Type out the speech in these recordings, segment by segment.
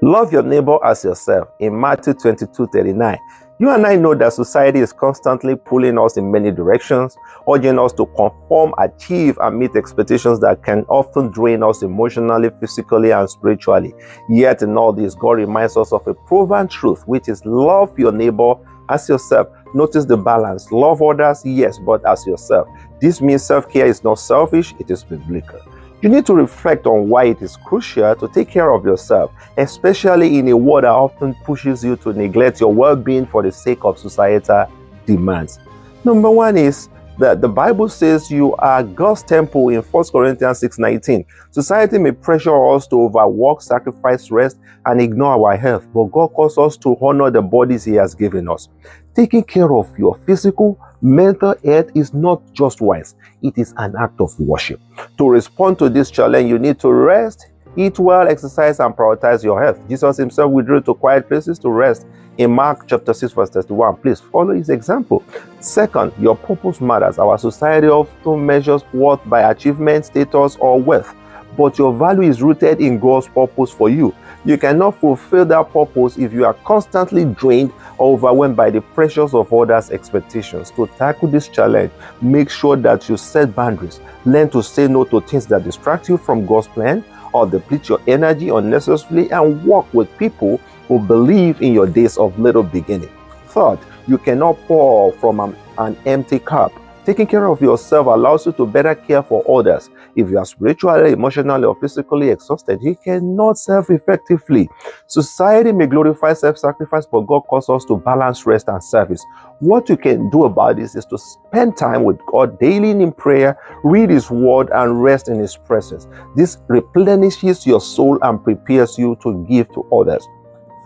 Love your neighbor as yourself in Matthew 22:39. You and I know that society is constantly pulling us in many directions, urging us to conform, achieve, and meet expectations that can often drain us emotionally, physically, and spiritually. Yet in all this, God reminds us of a proven truth, which is love your neighbor as yourself. Notice the balance. Love others, yes, but as yourself. This means self-care is not selfish, it is biblical. You need to reflect on why it is crucial to take care of yourself, especially in a world that often pushes you to neglect your well-being for the sake of societal demands. Number one is that the Bible says you are God's temple in 1 Corinthians 6:19. Society may pressure us to overwork, sacrifice rest, and ignore our health, but God calls us to honor the bodies He has given us. Taking care of your physical, mental health is not just wise, it is an act of worship. To respond to this challenge, you need to rest, eat well, exercise, and prioritize your health. Jesus Himself withdrew to quiet places to rest in Mark chapter 6 verse 31. Please follow His example. Second, your purpose matters. Our society often measures worth by achievement, status, or wealth, but your value is rooted in God's purpose for you. You cannot fulfill that purpose if you are constantly drained or overwhelmed by the pressures of others' expectations. To tackle this challenge, make sure that you set boundaries. Learn to say no to things that distract you from God's plan or deplete your energy unnecessarily, and work with people who believe in your days of little beginning. Third, you cannot pour from an empty cup. Taking care of yourself allows you to better care for others. If you are spiritually, emotionally, or physically exhausted, you cannot serve effectively. Society may glorify self-sacrifice, but God calls us to balance rest and service. What you can do about this is to spend time with God daily in prayer, read His word, and rest in His presence. This replenishes your soul and prepares you to give to others.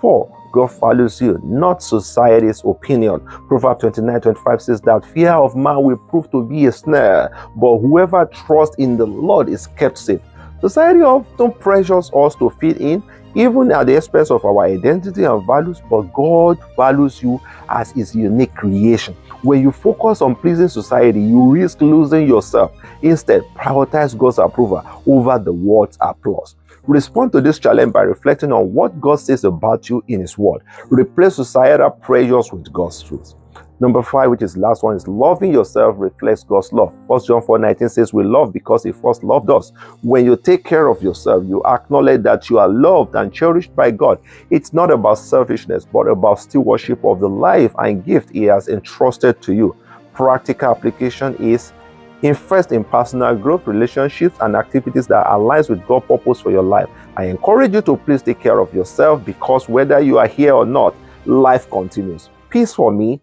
4. God values you, not society's opinion. Proverbs 29:25 says that fear of man will prove to be a snare, but whoever trusts in the Lord is kept safe. Society often pressures us to fit in, even at the expense of our identity and values, but God values you as His unique creation. When you focus on pleasing society, you risk losing yourself. Instead, prioritize God's approval over the world's applause. Respond to this challenge by reflecting on what God says about you in His word. Replace societal pressures with God's truth. Number 5, which is the last one, is loving yourself reflects God's love. 1 John 4:19 says we love because He first loved us. When you take care of yourself, you acknowledge that you are loved and cherished by God. It's not about selfishness, but about stewardship of the life and gift He has entrusted to you. Practical application is invest in personal growth, relationships, and activities that aligns with God's purpose for your life. I encourage you to please take care of yourself, because whether you are here or not, life continues. Peace for me